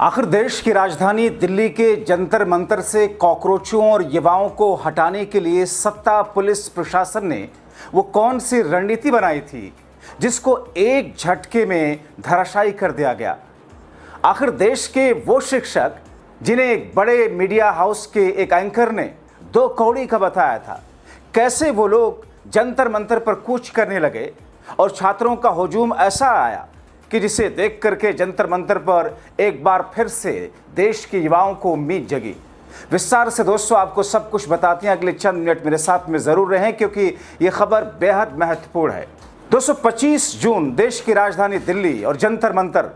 आखिर देश की राजधानी दिल्ली के जंतर मंतर से कॉकरोचों और युवाओं को हटाने के लिए सत्ता पुलिस प्रशासन ने वो कौन सी रणनीति बनाई थी जिसको एक झटके में धराशायी कर दिया गया। आखिर देश के वो शिक्षक जिन्हें एक बड़े मीडिया हाउस के एक एंकर ने 2 कौड़ी का बताया था, कैसे वो लोग जंतर मंतर पर कूच करने लगे और छात्रों का हुजूम ऐसा आया कि जिसे देख करके जंतर मंतर पर एक बार फिर से देश के युवाओं को उम्मीद जगी। विस्तार से दोस्तों आपको सब कुछ बताते हैं, अगले चंद मिनट मेरे साथ में ज़रूर रहें क्योंकि ये खबर बेहद महत्वपूर्ण है। दोस्तों 25 जून देश की राजधानी दिल्ली और जंतर मंतर,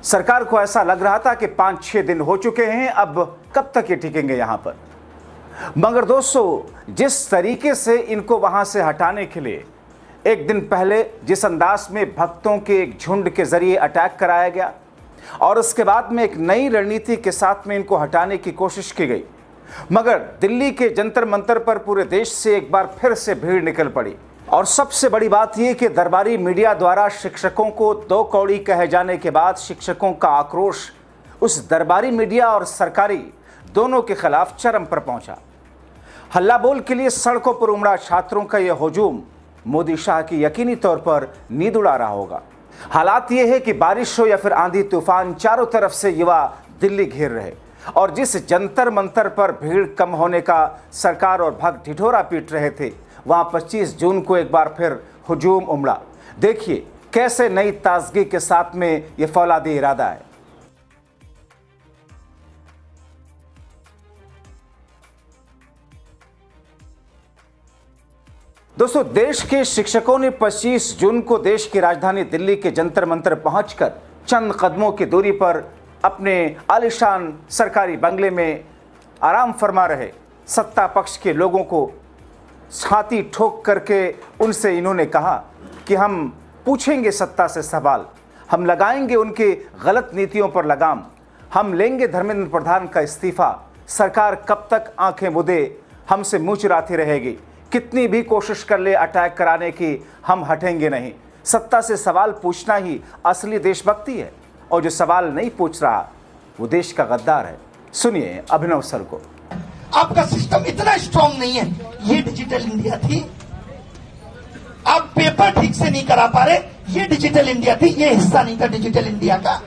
सरकार को ऐसा लग रहा था कि 5-6 दिन हो चुके हैं, अब कब तक ये टिकेंगे यहाँ पर। मगर दोस्तों जिस तरीके से इनको वहाँ से हटाने के लिए एक दिन पहले जिस अंदाज में भक्तों के एक झुंड के जरिए अटैक कराया गया और उसके बाद में एक नई रणनीति के साथ में इनको हटाने की कोशिश की गई, मगर दिल्ली के जंतर मंतर पर पूरे देश से एक बार फिर से भीड़ निकल पड़ी। और सबसे बड़ी बात यह कि दरबारी मीडिया द्वारा शिक्षकों को 2 कौड़ी कहे जाने के बाद शिक्षकों का आक्रोश उस दरबारी मीडिया और सरकारी दोनों के खिलाफ चरम पर पहुंचा। हल्ला बोल के लिए सड़कों पर उमड़ा छात्रों का यह हुजूम मोदी शाह की यकीनी तौर पर नींद उड़ा रहा होगा। हालात ये है कि बारिश हो या फिर आंधी तूफान, चारों तरफ से युवा दिल्ली घेर रहे और जिस जंतर मंतर पर भीड़ कम होने का सरकार और भक्त ढिढोरा पीट रहे थे, वहां 25 जून को एक बार फिर हुजूम उमड़ा। देखिए कैसे नई ताजगी के साथ में यह फौलादी इरादा है। दोस्तों देश के शिक्षकों ने 25 जून को देश की राजधानी दिल्ली के जंतर मंतर पहुंचकर चंद कदमों की दूरी पर अपने आलीशान सरकारी बंगले में आराम फरमा रहे सत्ता पक्ष के लोगों को छाती ठोक करके उनसे इन्होंने कहा कि हम पूछेंगे सत्ता से सवाल, हम लगाएंगे उनकी गलत नीतियों पर लगाम, हम लेंगे धर्मेंद्र प्रधान का इस्तीफा, सरकार कब तक आंखें मुदे हमसे मुंह चुराती रहेगी, कितनी भी कोशिश कर ले अटैक कराने की, हम हटेंगे नहीं। सत्ता से सवाल पूछना ही असली देशभक्ति है और जो सवाल नहीं पूछ रहा वो देश का गद्दार है। सुनिए अभिनव सर को। आपका सिस्टम इतना स्ट्रांग नहीं है। ये डिजिटल इंडिया थी, आप पेपर ठीक से नहीं करा पा रहे, ये डिजिटल इंडिया थी, ये हिस्सा नहीं था डिजिटल इंडिया का।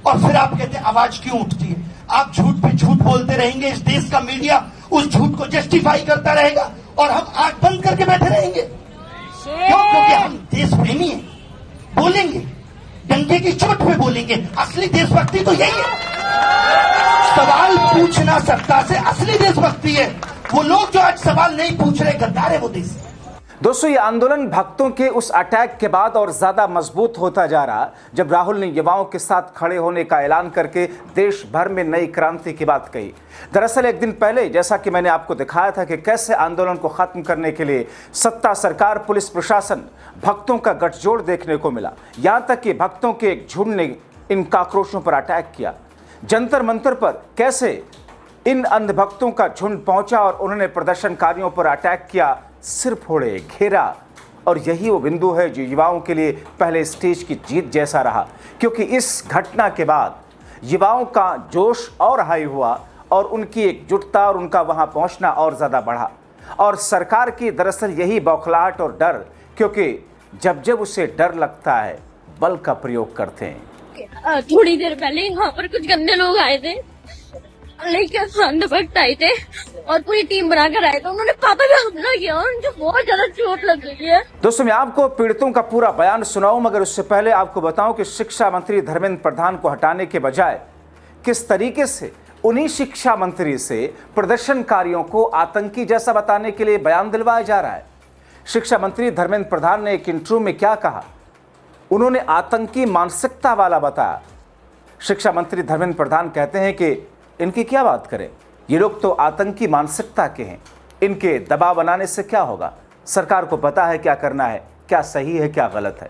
और फिर आप कहते हैं आवाज क्यों उठती है? आप झूठ पे झूठ बोलते रहेंगे, इस देश का मीडिया उस झूठ को जस्टिफाई करता रहेगा और हम आंख बंद करके बैठे रहेंगे। क्यों? क्योंकि हम देश प्रेमी हैं, बोलेंगे, डंके की चोट पे बोलेंगे। असली देशभक्ति तो यही है, सवाल पूछना सत्ता से असली देशभक्ति है। वो लोग जो आज सवाल नहीं पूछ रहे गद्दार है वो देश। दोस्तों ये आंदोलन भक्तों के उस अटैक के बाद और ज्यादा मजबूत होता जा रहा जब राहुल ने युवाओं के साथ खड़े होने का ऐलान करके देश भर में नई क्रांति की बात कही। दरअसल एक दिन पहले जैसा कि मैंने आपको दिखाया था कि कैसे आंदोलन को खत्म करने के लिए सत्ता, सरकार, पुलिस प्रशासन, भक्तों का गठजोड़ देखने को मिला। यहां तक कि भक्तों के एक झुंड ने इन आक्रोशों पर अटैक किया। जंतर मंतर पर कैसे इन अंधभक्तों का झुंड पहुंचा और उन्होंने प्रदर्शनकारियों पर अटैक किया, सिर फोड़े, घेरा। और यही वो बिंदु है जो युवाओं के लिए पहले स्टेज की जीत जैसा रहा, क्योंकि इस घटना के बाद युवाओं का जोश और हाई हुआ और उनकी एकजुटता और उनका वहां पहुंचना और ज्यादा बढ़ा। और सरकार की दरअसल यही बौखलाहट और डर, क्योंकि जब जब उसे डर लगता है बल का प्रयोग करते हैं। थोड़ी देर पहले यहाँ पर कुछ गंदे लोग आए थे, लेकिन अंधभक्त आए थे और पूरी टीम बनाकर आए थे। उन्होंने पापा पे हमला किया और उनको बहुत ज्यादा चोट लग गई है। दोस्तों मैं आपको पीड़ितों का पूरा बयान सुनाऊं, मगर उससे पहले आपको बताऊं कि शिक्षा मंत्री धर्मेंद्र प्रधान को हटाने के बजाय किस तरीके से उन्हीं शिक्षा मंत्री से प्रदर्शनकारियों को आतंकी जैसा बताने के लिए बयान दिलवाया जा रहा है। शिक्षा मंत्री धर्मेंद्र प्रधान ने एक इंटरव्यू में क्या कहा, उन्होंने आतंकी मानसिकता वाला बताया। शिक्षा मंत्री धर्मेंद्र प्रधान कहते हैं कि इनकी क्या बात करें, ये लोग तो आतंकी मानसिकता के हैं, इनके दबाव बनाने से क्या होगा, सरकार को पता है क्या करना है, क्या सही है क्या गलत है।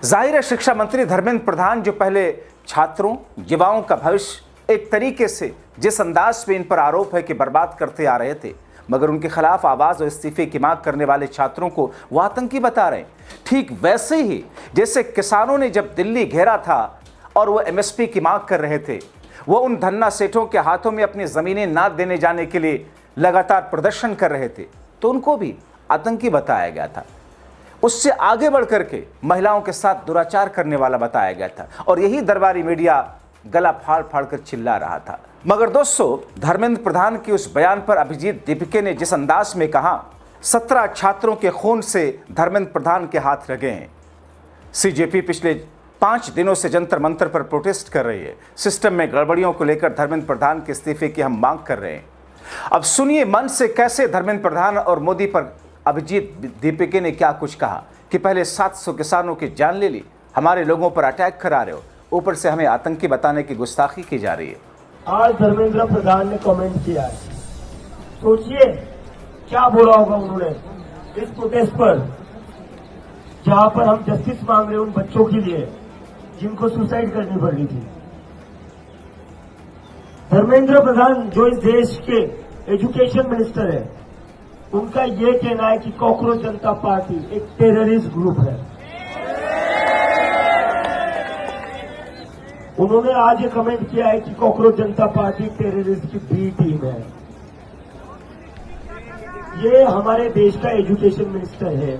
जाहिर है शिक्षा मंत्री धर्मेंद्र प्रधान जो पहले छात्रों, युवाओं का भविष्य एक तरीके से जिस अंदाज में इन पर आरोप है कि बर्बाद करते आ रहे थे, मगर उनके खिलाफ आवाज और इस्तीफे की मांग करने वाले छात्रों को वो आतंकी बता रहे हैं। ठीक वैसे ही जैसे किसानों ने जब दिल्ली घेरा था और वो एमएसपी की मांग कर रहे थे। वो उन धन्ना सेठों के हाथों में अपनी जमीनें ना देने जाने के लिए लगातार प्रदर्शन कर रहे थे, तो उनको भी आतंकी बताया गया था। उससे आगे बढ़कर के महिलाओं के साथ दुराचार करने वाला बताया गया था, और यही दरबारी मीडिया गला फाड़ फाड़ कर चिल्ला रहा था। मगर दोस्तों, धर्मेंद्र प्रधान के उस बयान पर अभिजीत दीपिके ने जिस अंदाज में कहा, 17 छात्रों के खून से धर्मेंद्र प्रधान के हाथ लगे हैं। सीजेपी पिछले 5 दिनों से जंतर मंतर पर प्रोटेस्ट कर रही है। सिस्टम में गड़बड़ियों को लेकर धर्मेंद्र प्रधान के इस्तीफे की हम मांग कर रहे हैं। अब सुनिए मन से कैसे धर्मेंद्र प्रधान और मोदी पर अभिजीत दीपिके ने क्या कुछ कहा कि पहले 700 किसानों की जान ले ली, हमारे लोगों पर अटैक करा रहे हो, ऊपर से हमें आतंकी बताने की गुस्ताखी की जा रही है। आज धर्मेंद्र प्रधान ने कमेंट किया है, सोचिए क्या बोला होगा उन्होंने इस प्रोटेस्ट पर, जहां पर हम जस्टिस मांग रहे हैं उन बच्चों के लिए जिनको सुसाइड करनी पड़ रही थी। धर्मेंद्र प्रधान जो इस देश के एजुकेशन मिनिस्टर है, उनका ये कहना है कि कॉकरोच जनता पार्टी एक टेररिस्ट ग्रुप है। उन्होंने आज ये कमेंट किया है कि कॉकरोच जनता पार्टी टेररिस्ट की बी टीम है। ये हमारे देश का एजुकेशन मिनिस्टर है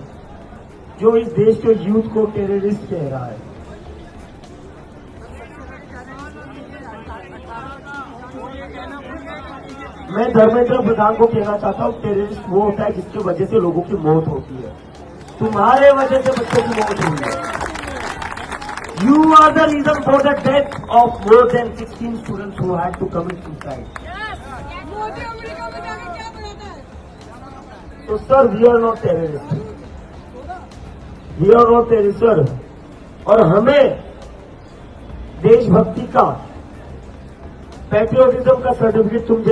जो इस देश के यूथ को टेररिस्ट कह रहा है। मैं धर्मेंद्र प्रधान को कहना चाहता हूं, टेररिस्ट वो होता है जिसकी वजह से लोगों की मौत होती है। तुम्हारे वजह से बच्चों की मौत हुई है। You are the reason for the death of more than 16 students who had to commit suicide. तो sir, we are not terrorist, we are not terrorist sir. और हमें देशभक्ति का, पैट्रियोटिज्म का सर्टिफिकेट तुम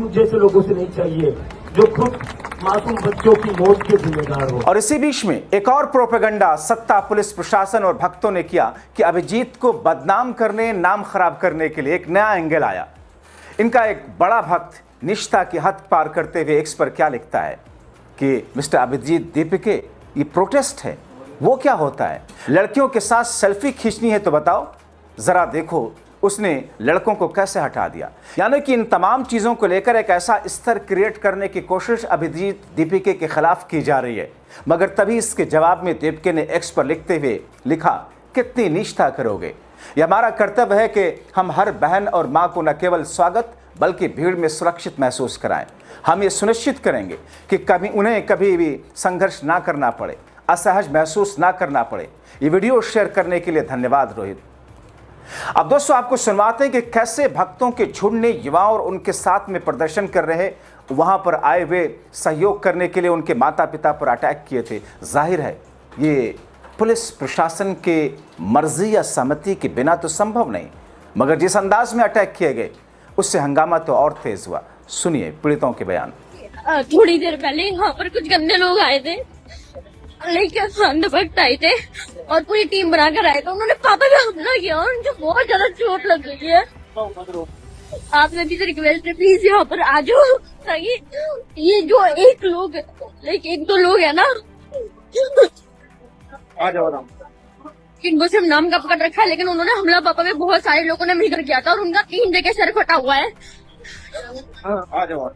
जैसे लोगों से नहीं चाहिए जो खुद मासूम बच्चों की मौत के जिम्मेदार हो। और इसी बीच में एक और प्रोपेगेंडा सत्ता, पुलिस प्रशासन और भक्तों ने किया कि अभिजीत को बदनाम करने, नाम खराब करने के लिए एक नया एंगल आया। इनका एक बड़ा भक्त निष्ठा की हद पार करते हुए एक्स पर क्या लिखता है कि मिस्टर अभिजीत दीपिके, ये प्रोटेस्ट है, वो क्या होता है? लड़कियों के साथ सेल्फी खींचनी है तो बताओ, जरा देखो उसने लड़कों को कैसे हटा दिया। यानी कि इन तमाम चीज़ों को लेकर एक ऐसा स्तर क्रिएट करने की कोशिश अभिजीत दीपिके के खिलाफ की जा रही है। मगर तभी इसके जवाब में दीपिके ने एक्स पर लिखते हुए लिखा, कितनी निष्ठा करोगे? यह हमारा कर्तव्य है कि हम हर बहन और माँ को न केवल स्वागत बल्कि भीड़ में सुरक्षित महसूस कराएं। हम ये सुनिश्चित करेंगे कि उन्हें कभी भी संघर्ष ना करना पड़े, असहज महसूस ना करना पड़े। ये वीडियो शेयर करने के लिए धन्यवाद रोहित। अब दोस्तों, आपको सुनवाते हैं कि कैसे भक्तों के झुंड ने युवाओं और उनके साथ में प्रदर्शन कर रहे वहां पर आए हुए सहयोग करने के लिए उनके माता पिता पर अटैक किए थे। जाहिर है ये पुलिस प्रशासन के मर्जी या सहमति के बिना तो संभव नहीं, मगर जिस अंदाज में अटैक किए गए उससे हंगामा तो और तेज हुआ। सुनिए पीड़ितों के बयान। थोड़ी देर पहले यहाँ पर कुछ गंदे लोग आए थे, लेकिन संद भक्त आए थे और पूरी टीम बनाकर आए थे। उन्होंने पापा पे हमला किया और उनको बहुत ज्यादा चोट लग गई है। आपने भी रिक्वेस्ट है, प्लीज यहाँ पर आ जाओ, ताकि ये जो एक दो लोग है ना, आ जाओ। इनको सिर्फ नाम का पकड़ रखा है, लेकिन उन्होंने हमला पापा में बहुत सारे लोगों ने मिलकर किया था और उनका 3 जगह सर फटा हुआ है। आ जाओ।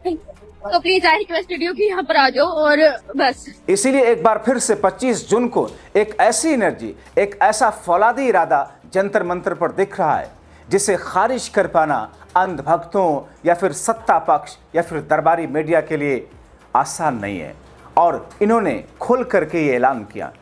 तो प्लीज आई रिक्वेस्टेड यू कि यहाँ पर आ जाओ और बस। इसीलिए एक बार फिर से 25 जून को एक ऐसी एनर्जी, एक ऐसा फौलादी इरादा जंतर मंतर पर दिख रहा है जिसे खारिज कर पाना अंधभक्तों या फिर सत्ता पक्ष या फिर दरबारी मीडिया के लिए आसान नहीं है। और इन्होंने खुल करके ये ऐलान किया।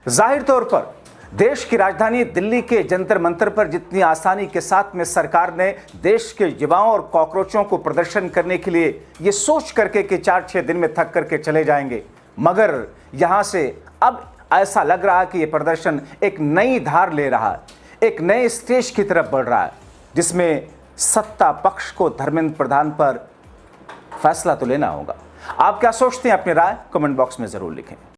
जाहिर तौर पर देश की राजधानी दिल्ली के जंतर मंतर पर जितनी आसानी के साथ में सरकार ने देश के युवाओं और कॉकरोचों को प्रदर्शन करने के लिए ये सोच करके कि 4-6 दिन में थक करके चले जाएंगे, मगर यहां से अब ऐसा लग रहा है कि ये प्रदर्शन एक नई धार ले रहा है, एक नए स्टेज की तरफ बढ़ रहा है, जिसमें सत्ता पक्ष को धर्मेंद्र प्रधान पर फैसला तो लेना होगा। आप क्या सोचते हैं? अपनी राय कमेंट बॉक्स में जरूर लिखें।